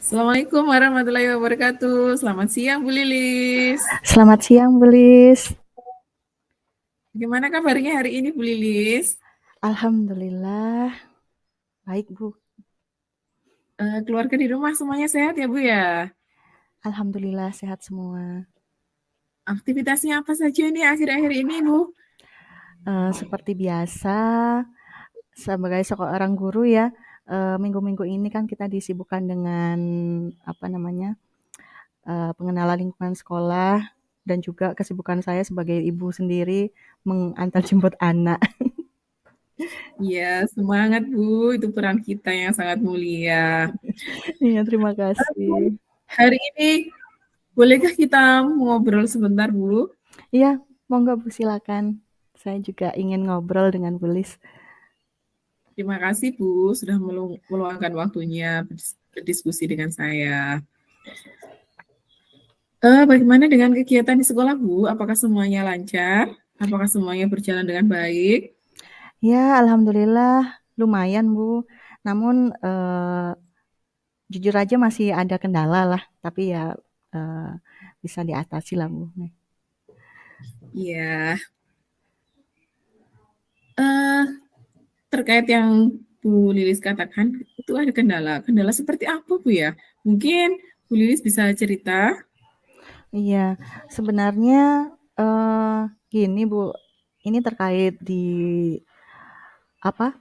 Assalamualaikum warahmatullahi wabarakatuh. Selamat siang, Bu Lilis. Selamat siang, Bu Lis. Gimana kabarnya hari ini, Bu Lilis? Alhamdulillah, baik, Bu. Keluarga di rumah semuanya sehat ya, Bu ya? Alhamdulillah sehat semua. Aktivitasnya apa saja nih akhir-akhir ini, Bu? Seperti biasa, sebagai seorang guru ya, minggu-minggu ini kan kita disibukkan dengan apa namanya, pengenalan lingkungan sekolah dan juga kesibukan saya sebagai ibu sendiri mengantar jemput anak. Iya, semangat, Bu. Itu peran kita yang sangat mulia. Iya, terima kasih. Hari ini, bolehkah kita ngobrol sebentar, Bu? Iya, monggo Bu, silakan. Saya juga ingin ngobrol dengan Bu Lis. Terima kasih, Bu, sudah meluangkan waktunya berdiskusi dengan saya. Bagaimana dengan kegiatan di sekolah, Bu? Apakah semuanya lancar? Apakah semuanya berjalan dengan baik? Ya, alhamdulillah lumayan, Bu. Namun, jujur aja masih ada kendala lah, tapi ya, eee, bisa diatasi lah, Bu. Iya. Eh, Terkait yang Bu Lilis katakan, itu ada kendala. Kendala seperti apa, Bu ya? Mungkin Bu Lilis bisa cerita? Iya, sebenarnya, gini, Bu, ini terkait di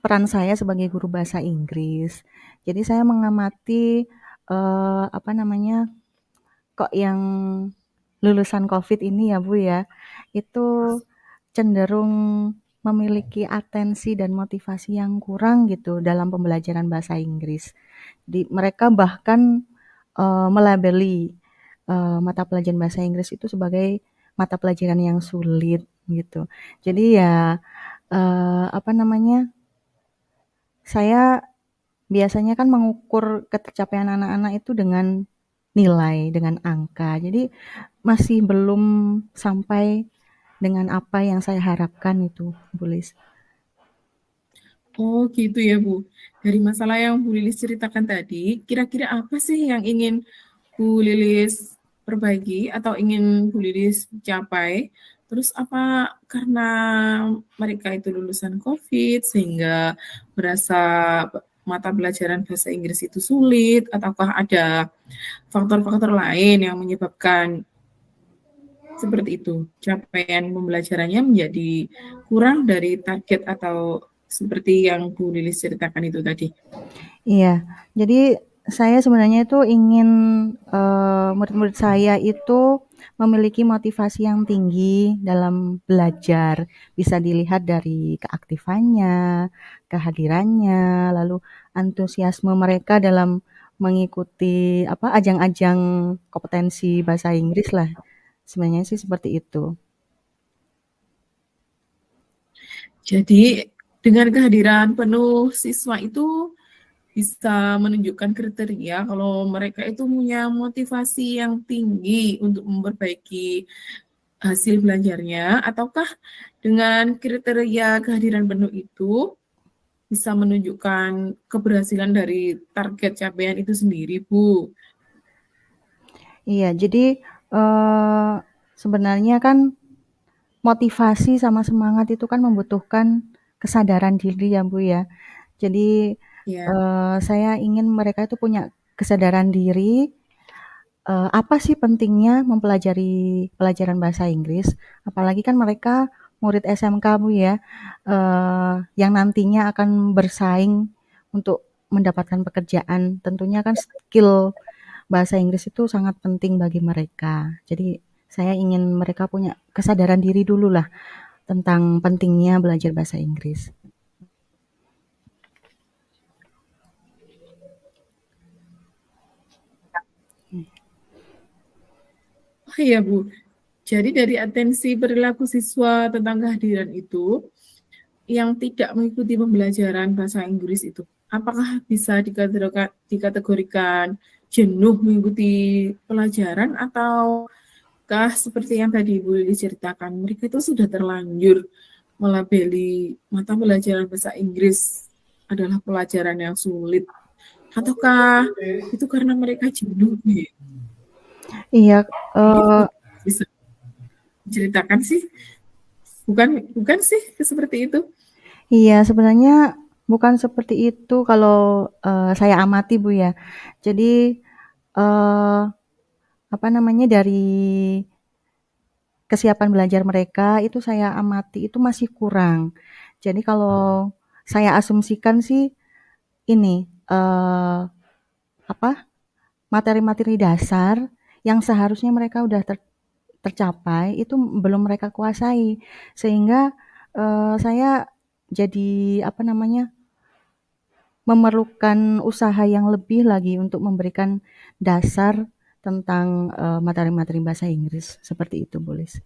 peran saya sebagai guru bahasa Inggris. Jadi saya mengamati, apa namanya, kok yang lulusan Covid ini ya, Bu, ya, itu cenderung memiliki atensi dan motivasi yang kurang gitu dalam pembelajaran bahasa Inggris. Di mereka bahkan, melabeli, mata pelajaran bahasa Inggris itu sebagai mata pelajaran yang sulit gitu. Jadi ya, apa namanya, saya biasanya kan mengukur ketercapaian anak-anak itu dengan nilai, dengan angka. Jadi masih belum sampai dengan apa yang saya harapkan itu, Bu Lis. Oh gitu ya, Bu. Dari masalah yang Bu Lilis ceritakan tadi, kira-kira apa sih yang ingin Bu Lilis perbaiki atau ingin Bu Lilis capai? Terus apa karena mereka itu lulusan COVID sehingga merasa mata pelajaran bahasa Inggris itu sulit, ataukah ada faktor-faktor lain yang menyebabkan seperti itu, capaian pembelajarannya menjadi kurang dari target atau seperti yang Bu Lilis ceritakan itu tadi? Iya, jadi saya sebenarnya itu ingin, murid-murid saya itu memiliki motivasi yang tinggi dalam belajar. Bisa dilihat dari keaktifannya, kehadirannya, lalu antusiasme mereka dalam mengikuti ajang-ajang kompetensi bahasa Inggris lah. Sebenarnya sih seperti itu. Jadi dengan kehadiran penuh siswa itu bisa menunjukkan kriteria kalau mereka itu punya motivasi yang tinggi untuk memperbaiki hasil belajarnya, ataukah dengan kriteria kehadiran penuh itu bisa menunjukkan keberhasilan dari target capaian itu sendiri, Bu? Iya, jadi, sebenarnya kan motivasi sama semangat itu kan membutuhkan kesadaran diri ya, Bu, ya. Jadi, Ya. saya ingin mereka itu punya kesadaran diri, apa sih pentingnya mempelajari pelajaran bahasa Inggris, apalagi kan mereka murid SMK, Bu, ya, yang nantinya akan bersaing untuk mendapatkan pekerjaan. Tentunya kan skill bahasa Inggris itu sangat penting bagi mereka. Jadi, saya ingin mereka punya kesadaran diri dulu lah tentang pentingnya belajar bahasa Inggris. Oh iya Bu, jadi dari atensi perilaku siswa tentang kehadiran itu, yang tidak mengikuti pembelajaran bahasa Inggris itu, apakah bisa dikategorikan jenuh mengikuti pelajaran ataukah seperti yang tadi Ibu Lili ceritakan, mereka itu sudah terlanjur melabeli mata pelajaran bahasa Inggris adalah pelajaran yang sulit, ataukah itu karena mereka jenuh? Iya, Itu bisa diceritakan sih? Bukan, bukan sih seperti itu. iya sebenarnya bukan seperti itu kalau saya amati Bu ya. Jadi apa namanya dari kesiapan belajar mereka itu saya amati itu masih kurang. Jadi kalau saya asumsikan sih ini apa materi-materi dasar yang seharusnya mereka udah tercapai itu belum mereka kuasai sehingga saya jadi apa namanya memerlukan usaha yang lebih lagi untuk memberikan dasar tentang materi-materi bahasa Inggris seperti itu, Bulis.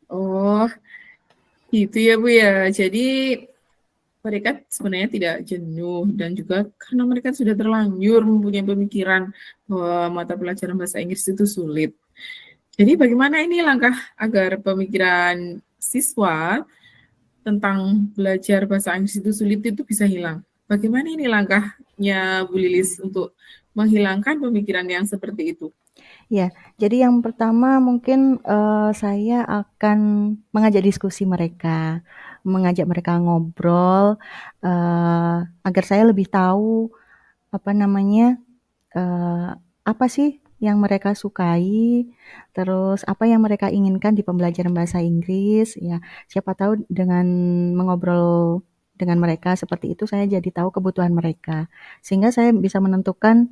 Oh, gitu ya Bu ya. Jadi mereka sebenarnya tidak jenuh dan juga karena mereka sudah terlanjur mempunyai pemikiran bahwa mata pelajaran bahasa Inggris itu sulit. Jadi bagaimana ini langkah agar pemikiran siswa tentang belajar bahasa Inggris itu sulit itu bisa hilang? Bagaimana ini langkahnya Bu Lilis untuk menghilangkan pemikiran yang seperti itu? Ya, jadi yang pertama mungkin saya akan mengajak diskusi mereka, mengajak mereka ngobrol agar saya lebih tahu apa namanya apa sih yang mereka sukai, terus apa yang mereka inginkan di pembelajaran bahasa Inggris, ya siapa tahu dengan mengobrol dengan mereka seperti itu saya jadi tahu kebutuhan mereka, sehingga saya bisa menentukan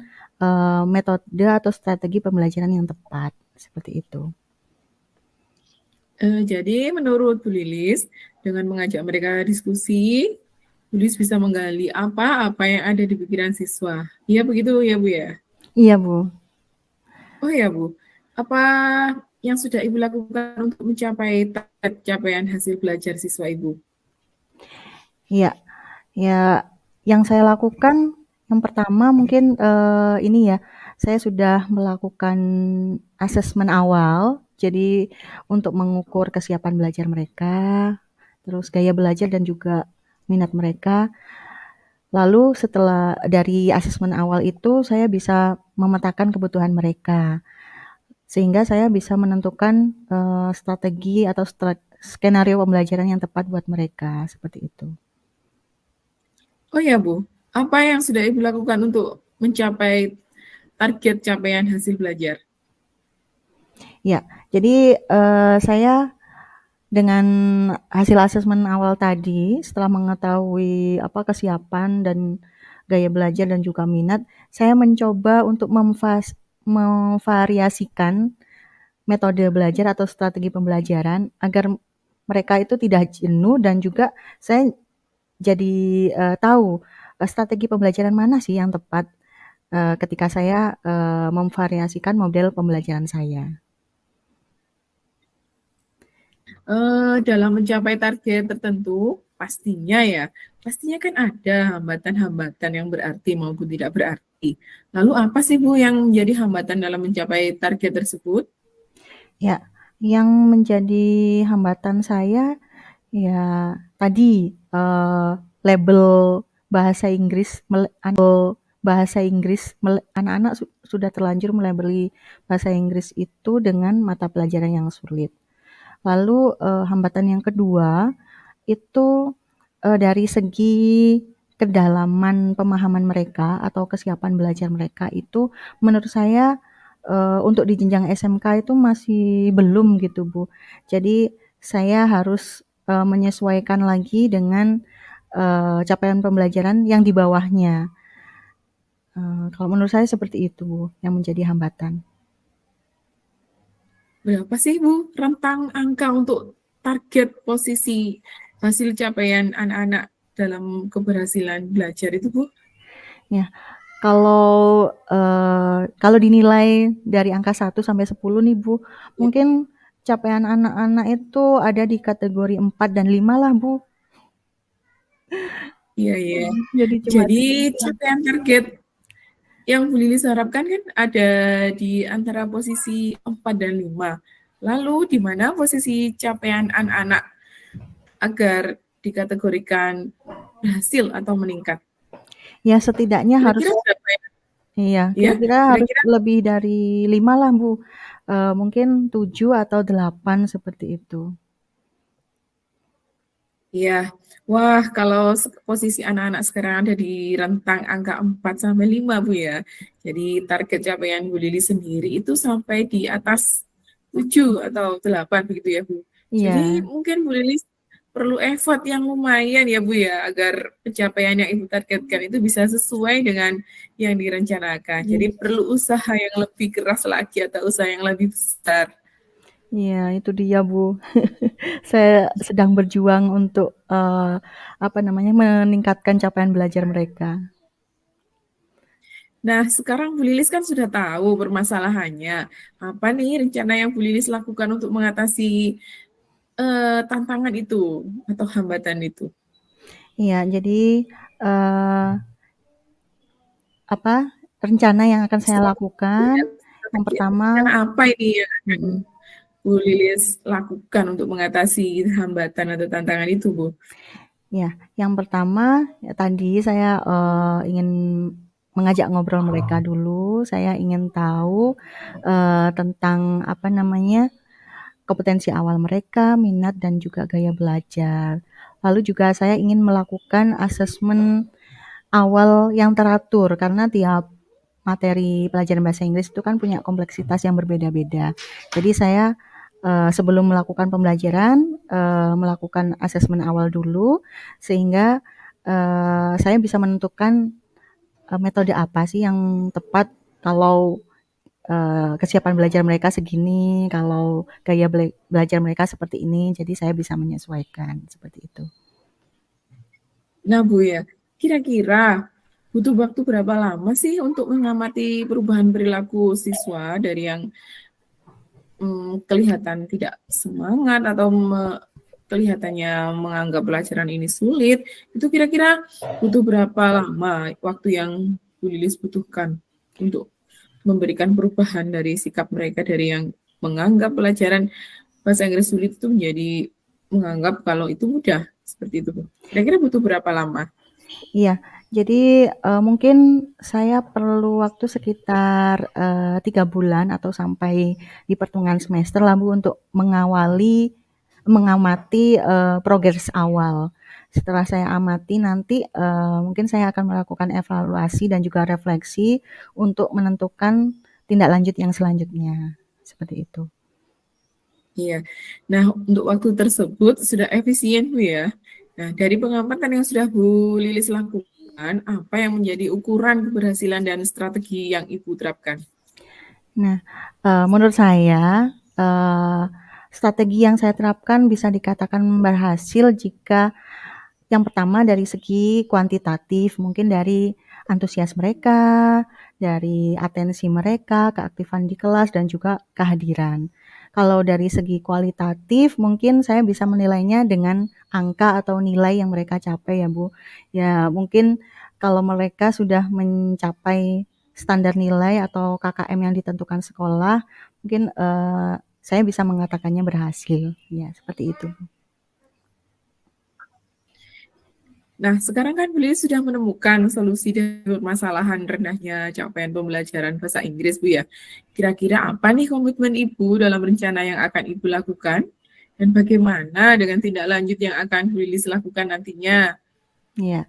metode atau strategi pembelajaran yang tepat, seperti itu. Jadi menurut Bu Lilis, dengan mengajak mereka diskusi, Bu Lilis bisa menggali apa yang ada di pikiran siswa. Iya begitu ya Bu ya? Iya, Bu. Oh ya Bu, apa yang sudah Ibu lakukan untuk mencapai target capaian hasil belajar siswa Ibu? Iya, ya yang saya lakukan yang pertama mungkin ini ya, saya sudah melakukan asesmen awal. Jadi untuk mengukur kesiapan belajar mereka, terus gaya belajar dan juga minat mereka. Lalu setelah dari asesmen awal itu saya bisa memetakan kebutuhan mereka. Sehingga saya bisa menentukan strategi atau skenario pembelajaran yang tepat buat mereka, seperti itu. Oh ya Bu, apa yang sudah Ibu lakukan untuk mencapai target capaian hasil belajar? Ya, jadi saya dengan hasil asesmen awal tadi, setelah mengetahui apa kesiapan dan gaya belajar dan juga minat, saya mencoba untuk memvariasikan metode belajar atau strategi pembelajaran agar mereka itu tidak jenuh dan juga saya jadi tahu strategi pembelajaran mana sih yang tepat ketika saya memvariasikan model pembelajaran saya. Dalam mencapai target tertentu, pastinya kan ada hambatan-hambatan yang berarti maupun tidak berarti. Lalu apa sih Bu yang menjadi hambatan dalam mencapai target tersebut? Ya, yang menjadi hambatan saya ya tadi label bahasa Inggris anak-anak sudah terlanjur melabeli bahasa Inggris itu dengan mata pelajaran yang sulit. Lalu hambatan yang kedua itu dari segi kedalaman pemahaman mereka atau kesiapan belajar mereka itu menurut saya untuk di jenjang SMK itu masih belum gitu Bu. Jadi saya harus menyesuaikan lagi dengan capaian pembelajaran yang di bawahnya. Kalau menurut saya seperti itu Bu, yang menjadi hambatan. Berapa sih Bu rentang angka untuk target posisi hasil capaian anak-anak dalam keberhasilan belajar itu Bu? Ya, Kalau dinilai dari angka 1 sampai 10 nih Bu, Ya. mungkin capaian anak-anak itu ada di kategori 4 dan 5 lah Bu. Iya, iya. Jadi cuma Jadi 3. capaian target yang Bu Lilis harapkan kan ada di antara posisi 4 dan 5. Lalu di mana posisi capaian anak-anak agar dikategorikan berhasil atau meningkat? Ya setidaknya harus, Kira-kira berapa ya? iya, Ya, kira-kira harus kira-kira lebih dari 5 lah Bu. Mungkin 7 atau 8 seperti itu. iya. Wah, kalau posisi anak-anak sekarang ada di rentang angka 4 sampai 5 Bu ya. Jadi target capaian Bu Lili sendiri itu sampai di atas 7 atau 8 begitu ya Bu. Jadi Iya, mungkin Bu Lili perlu effort yang lumayan ya Bu ya agar pencapaian yang Ibu targetkan itu bisa sesuai dengan yang direncanakan. Jadi perlu usaha yang lebih keras lagi atau usaha yang lebih besar. iya itu dia Bu. Saya sedang berjuang untuk apa namanya meningkatkan capaian belajar mereka. Nah, sekarang Bu Lilis kan sudah tahu permasalahannya. Apa nih rencana yang Bu Lilis lakukan untuk mengatasi tantangan itu atau hambatan itu? Iya, jadi eh, apa rencana yang akan saya lakukan? Yang Strategi pertama, rencana apa ini yang akan mm, Bu Lilis lakukan untuk mengatasi hambatan atau tantangan itu, Bu? ya, yang pertama ya, tadi saya ingin mengajak ngobrol mereka dulu. Saya ingin tahu tentang apa namanya kompetensi awal mereka, minat dan juga gaya belajar. Lalu juga saya ingin melakukan asesmen awal yang teratur karena tiap materi pelajaran bahasa Inggris itu kan punya kompleksitas yang berbeda-beda. Jadi saya sebelum melakukan pembelajaran melakukan asesmen awal dulu sehingga saya bisa menentukan metode apa sih yang tepat kalau kesiapan belajar mereka segini, kalau gaya belajar mereka seperti ini, jadi saya bisa menyesuaikan seperti itu. Nah, Bu ya, kira-kira butuh waktu berapa lama sih untuk mengamati perubahan perilaku siswa dari yang kelihatan tidak semangat atau kelihatannya menganggap pelajaran ini sulit, itu kira-kira butuh berapa lama waktu yang Bu Lilis butuhkan untuk memberikan perubahan dari sikap mereka dari yang menganggap pelajaran bahasa Inggris sulit itu menjadi menganggap kalau itu mudah, seperti itu, Bu. Kira-kira butuh berapa lama? Iya, jadi mungkin saya perlu waktu sekitar 3 bulan atau sampai di pertengahan semester lah Bu untuk mengamati progres awal. Setelah saya amati nanti mungkin saya akan melakukan evaluasi dan juga refleksi untuk menentukan tindak lanjut yang selanjutnya. Seperti itu. Iya. Nah, untuk waktu tersebut sudah efisien, Bu ya. Nah, dari pengamatan yang sudah Bu Lilis lakukan, apa yang menjadi ukuran keberhasilan dan strategi yang Ibu terapkan? Nah, menurut saya, strategi yang saya terapkan bisa dikatakan berhasil jika yang pertama dari segi kuantitatif, mungkin dari antusias mereka, dari atensi mereka, keaktifan di kelas, dan juga kehadiran. Kalau dari segi kualitatif, mungkin saya bisa menilainya dengan angka atau nilai yang mereka capai ya Bu. Ya mungkin kalau mereka sudah mencapai standar nilai atau KKM yang ditentukan sekolah, mungkin saya bisa mengatakannya berhasil. Ya seperti itu. Nah, sekarang kan beliau sudah menemukan solusi dari permasalahan rendahnya capaian pembelajaran bahasa Inggris, Bu ya. Kira-kira apa nih komitmen Ibu dalam rencana yang akan Ibu lakukan? Dan bagaimana dengan tindak lanjut yang akan Bu Lilis lakukan nantinya? Ya.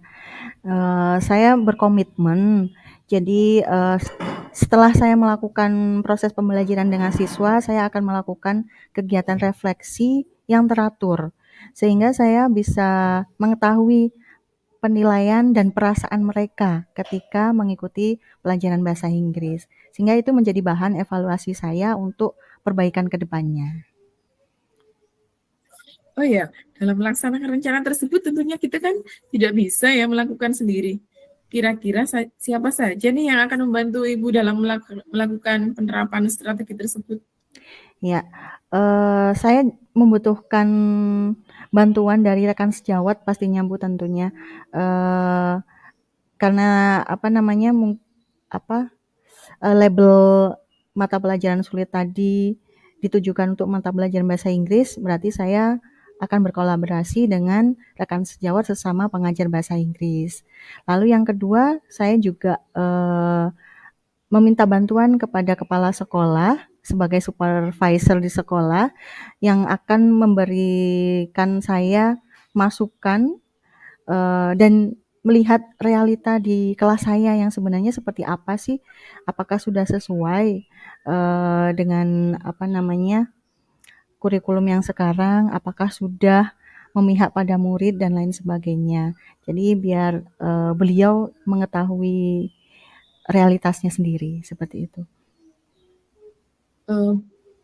Saya berkomitmen, jadi setelah saya melakukan proses pembelajaran dengan siswa, saya akan melakukan kegiatan refleksi yang teratur, sehingga saya bisa mengetahui penilaian dan perasaan mereka ketika mengikuti pelajaran bahasa Inggris, sehingga itu menjadi bahan evaluasi saya untuk perbaikan ke depannya. Oh ya, dalam melaksanakan rencana tersebut tentunya kita kan tidak bisa ya melakukan sendiri. kira-kira siapa saja nih yang akan membantu Ibu dalam melakukan penerapan strategi tersebut? Ya, saya membutuhkan bantuan dari rekan sejawat pastinya Bu tentunya, eee, karena apa namanya, label mata pelajaran sulit tadi ditujukan untuk mata pelajaran bahasa Inggris, berarti saya akan berkolaborasi dengan rekan sejawat sesama pengajar bahasa Inggris. Lalu yang kedua, saya juga meminta bantuan kepada kepala sekolah sebagai supervisor di sekolah yang akan memberikan saya masukan dan melihat realita di kelas saya yang sebenarnya seperti apa sih? Apakah sudah sesuai dengan apa namanya kurikulum yang sekarang? Apakah sudah memihak pada murid dan lain sebagainya? Jadi biar beliau mengetahui realitasnya sendiri seperti itu.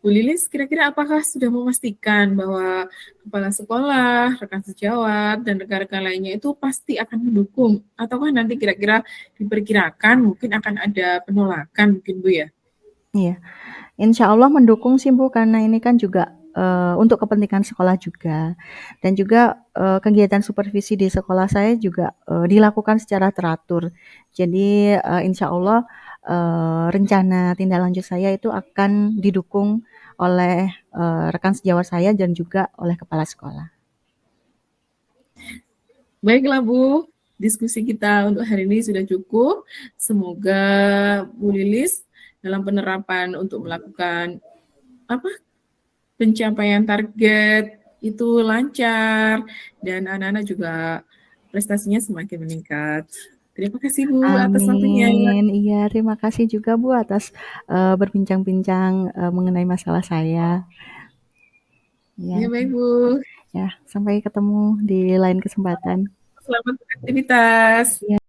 Bu Lilis, kira-kira apakah sudah memastikan bahwa kepala sekolah, rekan sejawat, dan rekan-rekan lainnya itu pasti akan mendukung? Ataukah nanti kira-kira diperkirakan mungkin akan ada penolakan mungkin Bu ya? Iya, insya Allah mendukung sih Bu, karena ini kan juga untuk kepentingan sekolah juga. Dan juga kegiatan supervisi di sekolah saya juga dilakukan secara teratur. Jadi insya Allah rencana tindak lanjut saya itu akan didukung oleh rekan sejawat saya dan juga oleh kepala sekolah. Baiklah Bu, diskusi kita untuk hari ini sudah cukup. Semoga Bu Lilis dalam penerapan untuk melakukan pencapaian target itu lancar dan anak-anak juga prestasinya semakin meningkat. Terima kasih Bu atas waktunya. Amin. Iya, terima kasih juga Bu atas berbincang-bincang mengenai masalah saya. Ya Ya, baik Bu. ya, sampai ketemu di lain kesempatan. Selamat beraktivitas. Ya.